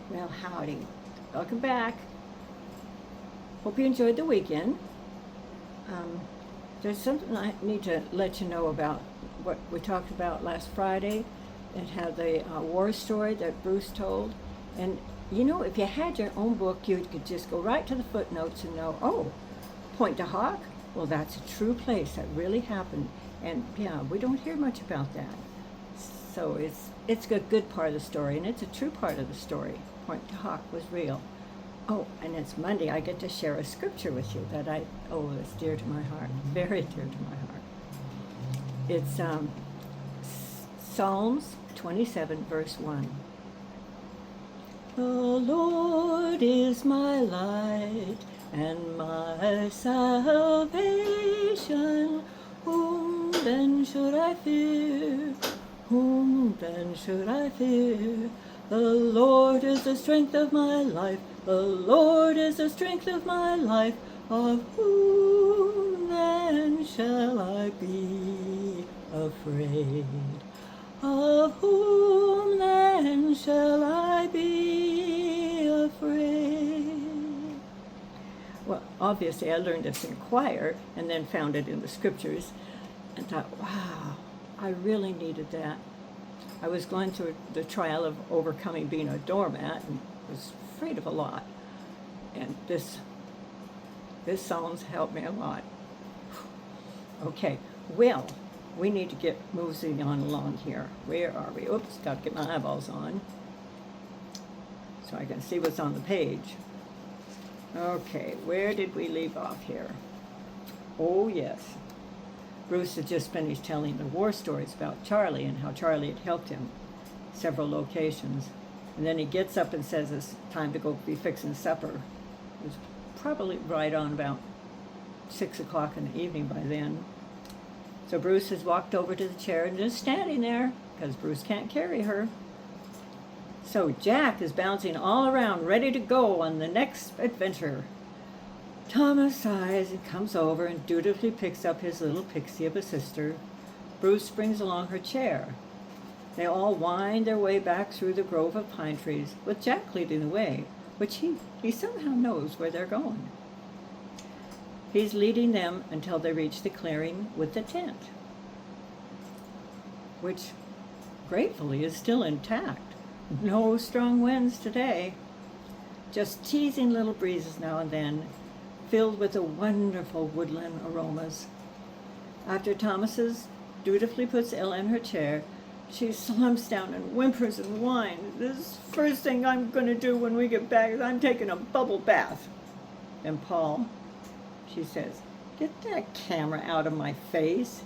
Well, howdy. Welcome back. Hope you enjoyed the weekend. Um, there's something I need to let you know about what we talked about last Friday. It had the war story that Bruce told. And you know, if you had your own book, you could just go right to the footnotes and know, oh, Point to Hawk? Well, that's a true place. That really happened. And yeah, we don't hear much about that. So it's a good part of the story, and it's a true part of the story. Point to Hawk was real. Oh, and it's Monday. I get to share a scripture with you that it's dear to my heart, very dear to my heart. It's Psalms 27, verse 1. The Lord is my light and my salvation. Whom then should I fear? Whom then should I fear? The Lord is the strength of my life. The Lord is the strength of my life. Of whom then shall I be afraid? Of whom then shall I be afraid? Well, obviously I learned this in choir and then found it in the scriptures and thought, wow, I really needed that. I was going through the trial of overcoming being a doormat and was afraid of a lot. And this Psalms helped me a lot. Okay, well, we need to get moving on along here. Where are we? Oops, got to get my eyeballs on so I can see what's on the page. Okay, where did we leave off here? Oh, yes. Bruce had just finished telling the war stories about Charlie and how Charlie had helped him several locations. And then he gets up and says it's time to go be fixing supper. It was probably right on about 6 o'clock in the evening by then. So Bruce has walked over to the chair and just standing there because Bruce can't carry her. So Jack is bouncing all around, ready to go on the next adventure. Thomas sighs and comes over and dutifully picks up his little pixie of a sister. Bruce brings along her chair. They all wind their way back through the grove of pine trees, with Jack leading the way, which he somehow knows where they're going. He's leading them until they reach the clearing with the tent, which gratefully is still intact. No strong winds today, just teasing little breezes now and then, filled with the wonderful woodland aromas. After Thomas's dutifully puts Ella in her chair, she slumps down and whimpers and whines. This first thing I'm going to do when we get back is I'm taking a bubble bath. And Paul, she says, get that camera out of my face.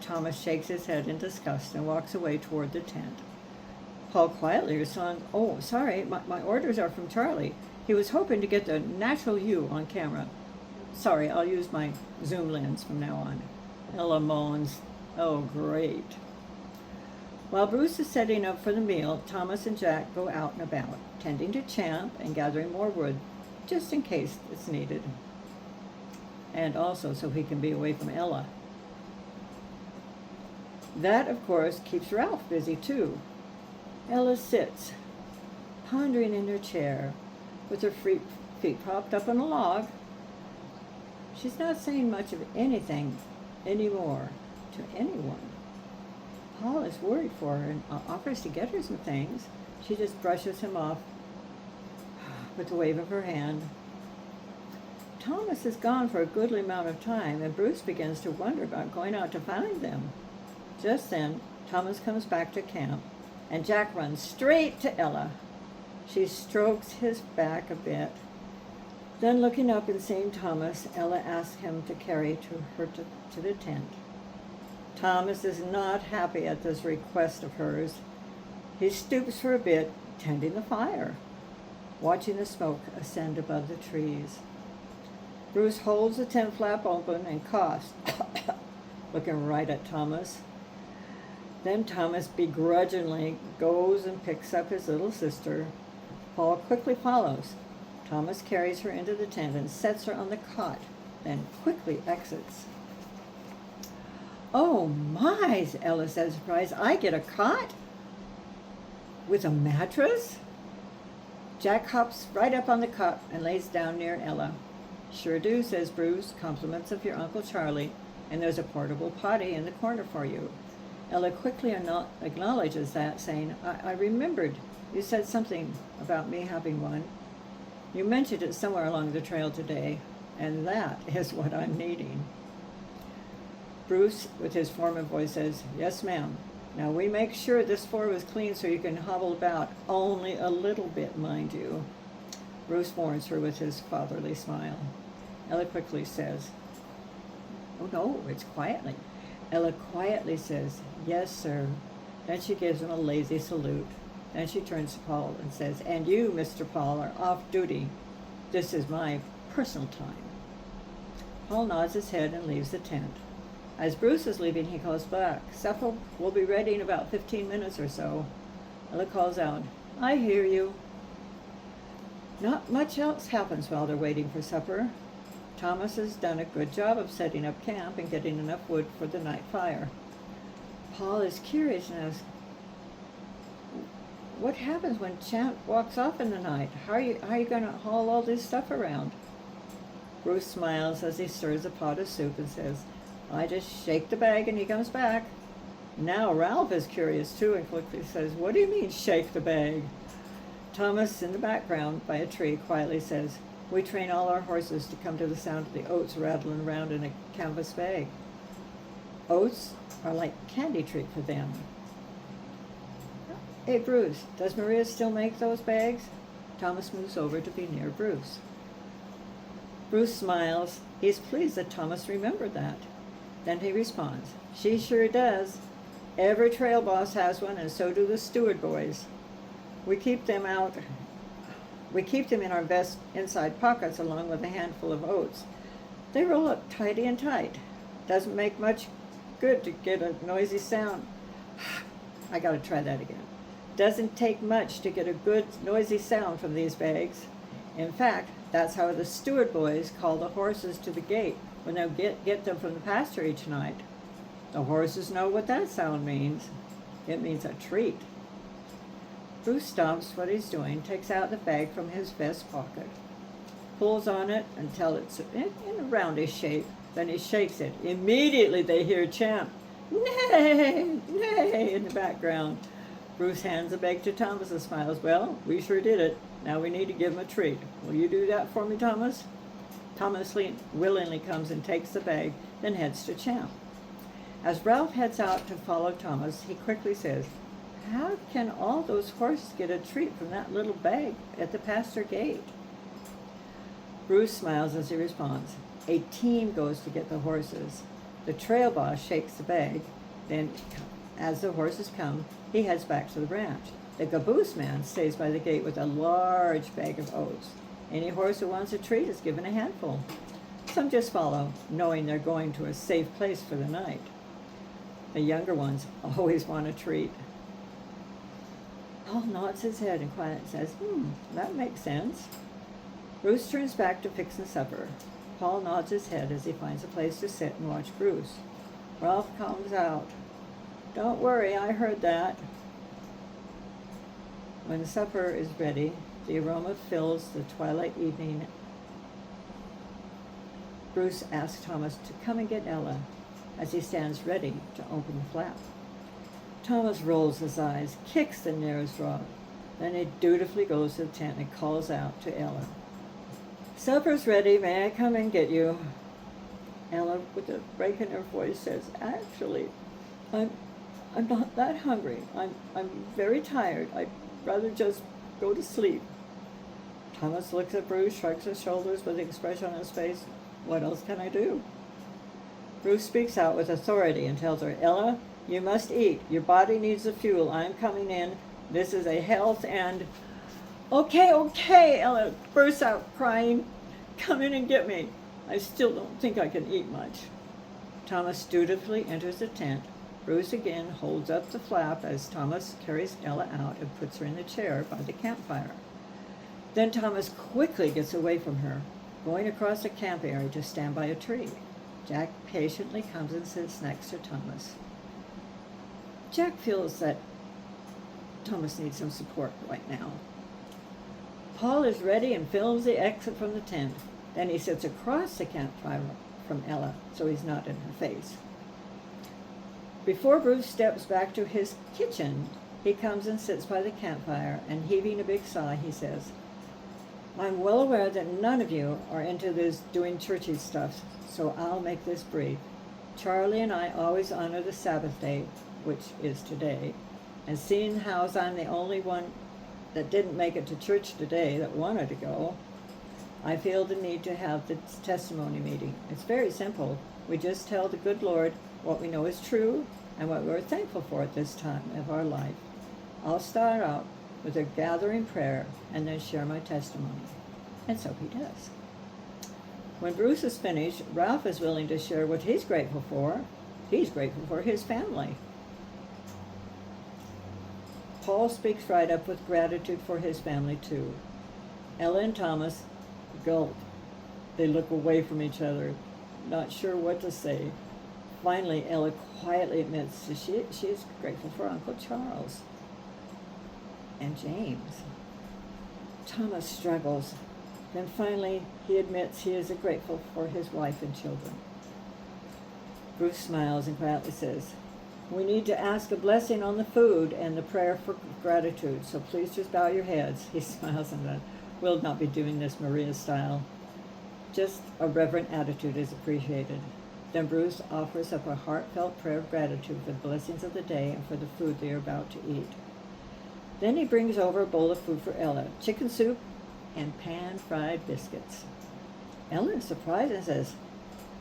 Thomas shakes his head in disgust and walks away toward the tent. Paul quietly responds, oh, sorry, my orders are from Charlie. He was hoping to get the natural you on camera. Sorry, I'll use my zoom lens from now on. Ella moans, oh, great. While Bruce is setting up for the meal, Thomas and Jack go out and about, tending to Champ and gathering more wood, just in case it's needed. And also so he can be away from Ella. That, of course, keeps Ralph busy, too. Ella sits, pondering in her chair, with her feet propped up on a log. She's not saying much of anything anymore to anyone. Paul is worried for her and offers to get her some things. She just brushes him off with a wave of her hand. Thomas is gone for a goodly amount of time, and Bruce begins to wonder about going out to find them. Just then, Thomas comes back to camp, and Jack runs straight to Ella. She strokes his back a bit. Then, looking up and seeing Thomas, Ella asks him to carry her to the tent. Thomas is not happy at this request of hers. He stoops for a bit, tending the fire, watching the smoke ascend above the trees. Bruce holds the tent flap open and coughs, looking right at Thomas. Then Thomas begrudgingly goes and picks up his little sister. Paul quickly follows. Thomas carries her into the tent and sets her on the cot, then quickly exits. Oh my, Ella says, surprised. I get a cot? With a mattress? Jack hops right up on the cot and lays down near Ella. Sure do, says Bruce, compliments of your Uncle Charlie, and there's a portable potty in the corner for you. Ella quickly acknowledges that, saying, I remembered you said something about me having one. You mentioned it somewhere along the trail today, and that is what I'm needing. Bruce, with his formal voice, says, yes, ma'am. Now we make sure this floor was clean so you can hobble about, only a little bit, mind you. Bruce warns her with his fatherly smile. Ella quickly says, oh no, it's quietly. Ella quietly says, yes, sir. Then she gives him a lazy salute. Then she turns to Paul and says, and you, Mr. Paul, are off duty. This is my personal time. Paul nods his head and leaves the tent. As Bruce is leaving, he calls back, supper will be ready in about 15 minutes or so. Ella calls out, I hear you. Not much else happens while they're waiting for supper. Thomas has done a good job of setting up camp and getting enough wood for the night fire. Paul is curious and asks, what happens when Champ walks off in the night? How are you going to haul all this stuff around? Bruce smiles as he stirs a pot of soup and says, I just shake the bag and he comes back. Now Ralph is curious too and quickly says, what do you mean shake the bag? Thomas, in the background by a tree, quietly says, we train all our horses to come to the sound of the oats rattling around in a canvas bag. Oats are like candy treat for them. Hey, Bruce, does Maria still make those bags? Thomas moves over to be near Bruce. Bruce smiles. He's pleased that Thomas remembered that. Then he responds, she sure does. Every trail boss has one, and so do the steward boys. We keep them in our vest inside pockets along with a handful of oats. They roll up tighty and tight. Doesn't make much good to get a noisy sound. I gotta try that again. Doesn't take much to get a good noisy sound from these bags. In fact, that's how the steward boys call the horses to the gate when they get them from the pasture each night. The horses know what that sound means. It means a treat. Bruce stops what he's doing, takes out the bag from his vest pocket, pulls on it until it's in a roundish shape, then he shakes it. Immediately they hear Champ, nay, nay, in the background. Bruce hands the bag to Thomas and smiles, well, we sure did it. Now we need to give him a treat. Will you do that for me, Thomas? Thomas willingly comes and takes the bag, then heads to Champ. As Ralph heads out to follow Thomas, he quickly says, how can all those horses get a treat from that little bag at the pasture gate? Bruce smiles as he responds, a team goes to get the horses. The trail boss shakes the bag, then as the horses come, he heads back to the ranch. The caboose man stays by the gate with a large bag of oats. Any horse who wants a treat is given a handful. Some just follow, knowing they're going to a safe place for the night. The younger ones always want a treat. Paul nods his head and quietly says, that makes sense. Bruce turns back to fixing supper. Paul nods his head as he finds a place to sit and watch Bruce. Ralph comes out. Don't worry, I heard that. When supper is ready, the aroma fills the twilight evening. Bruce asks Thomas to come and get Ella as he stands ready to open the flap. Thomas rolls his eyes, kicks the nearest rock. Then he dutifully goes to the tent and calls out to Ella. Supper's ready, may I come and get you? Ella, with a break in her voice, says, actually, I'm not that hungry. I'm very tired. I'd rather just go to sleep. Thomas looks at Bruce, shrugs his shoulders with the expression on his face. What else can I do? Bruce speaks out with authority and tells her, Ella, you must eat. Your body needs the fuel. I'm coming in. This is a health and... Okay, Ella bursts out crying. Come in and get me. I still don't think I can eat much. Thomas dutifully enters the tent. Bruce again holds up the flap as Thomas carries Ella out and puts her in the chair by the campfire. Then Thomas quickly gets away from her, going across the camp area to stand by a tree. Jack patiently comes and sits next to Thomas. Jack feels that Thomas needs some support right now. Paul is ready and films the exit from the tent. Then he sits across the campfire from Ella, so he's not in her face. Before Bruce steps back to his kitchen, he comes and sits by the campfire, and heaving a big sigh, he says, I'm well aware that none of you are into this doing churchy stuff, so I'll make this brief. Charlie and I always honor the Sabbath day, which is today, and seeing how I'm the only one that didn't make it to church today that wanted to go, I feel the need to have this testimony meeting. It's very simple. We just tell the good Lord what we know is true and what we're thankful for at this time of our life. I'll start out with a gathering prayer and then share my testimony. And so he does. When Bruce is finished, Ralph is willing to share what he's grateful for. He's grateful for his family. Paul speaks right up with gratitude for his family too. Ella and Thomas gulp. They look away from each other, not sure what to say. Finally, Ella quietly admits that she is grateful for Uncle Charles and James. Thomas struggles. Then finally, he admits he is grateful for his wife and children. Bruce smiles and quietly says, we need to ask a blessing on the food and the prayer for gratitude, so please just bow your heads. He smiles and we'll not be doing this Maria style. Just a reverent attitude is appreciated. Then Bruce offers up a heartfelt prayer of gratitude for the blessings of the day and for the food they are about to eat. Then he brings over a bowl of food for Ella, chicken soup and pan-fried biscuits. Ella is surprised and says,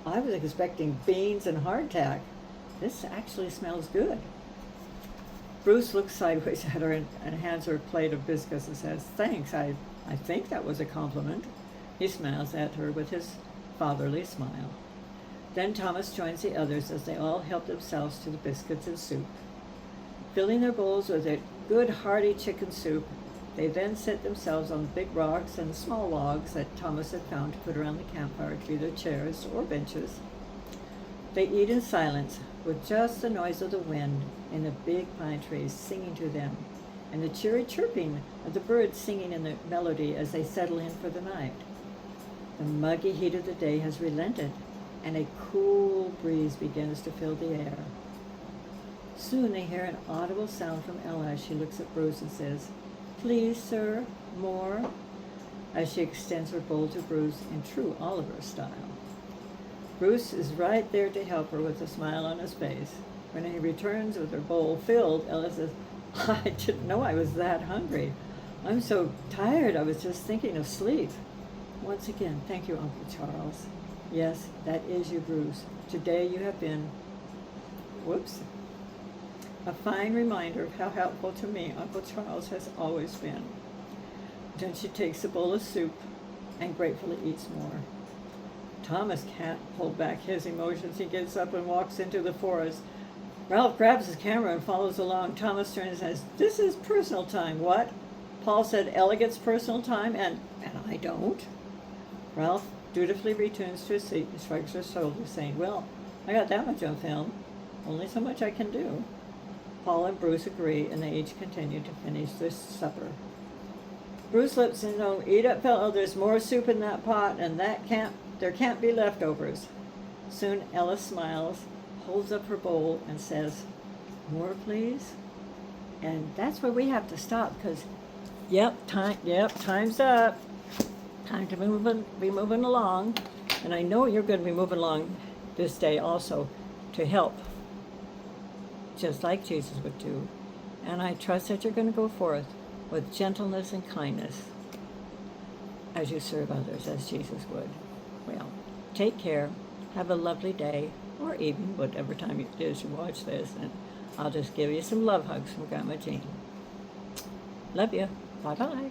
I was expecting beans and hardtack. This actually smells good. Bruce looks sideways at her and hands her a plate of biscuits and says, thanks, I think that was a compliment. He smiles at her with his fatherly smile. Then Thomas joins the others as they all help themselves to the biscuits and soup. Filling their bowls with a good hearty chicken soup, they then sit themselves on the big rocks and small logs that Thomas had found to put around the campfire to be their chairs or benches. They eat in silence, with just the noise of the wind and the big pine trees singing to them, and the cheery chirping of the birds singing in the melody as they settle in for the night. The muggy heat of the day has relented, and a cool breeze begins to fill the air. Soon they hear an audible sound from Ella as she looks at Bruce and says, please, sir, more, as she extends her bowl to Bruce in true Oliver style. Bruce is right there to help her with a smile on his face. When he returns with her bowl filled, Ella says, I didn't know I was that hungry. I'm so tired, I was just thinking of sleep. Once again, thank you, Uncle Charles. Yes, that is you, Bruce. Today you have been, a fine reminder of how helpful to me Uncle Charles has always been. Then she takes a bowl of soup and gratefully eats more. Thomas can't hold back his emotions. He gets up and walks into the forest. Ralph grabs his camera and follows along. Thomas turns and says, this is personal time. What? Paul said Ella gets personal time and I don't? Ralph dutifully returns to his seat and shrugs his shoulders, saying, well, I got that much on film. Only so much I can do. Paul and Bruce agree, and they each continue to finish their supper. Bruce lets him know, eat up, fellow, there's more soup in that pot, and there can't be leftovers. Soon Ella smiles, holds up her bowl, and says, more, please? And that's where we have to stop, because, time's up. Time to be moving along. And I know you're going to be moving along this day also to help, just like Jesus would do. And I trust that you're going to go forth with gentleness and kindness as you serve others as Jesus would. Well, take care. Have a lovely day or evening, whatever time it is you watch this. And I'll just give you some love hugs from Grama Jean. Love you. Bye-bye.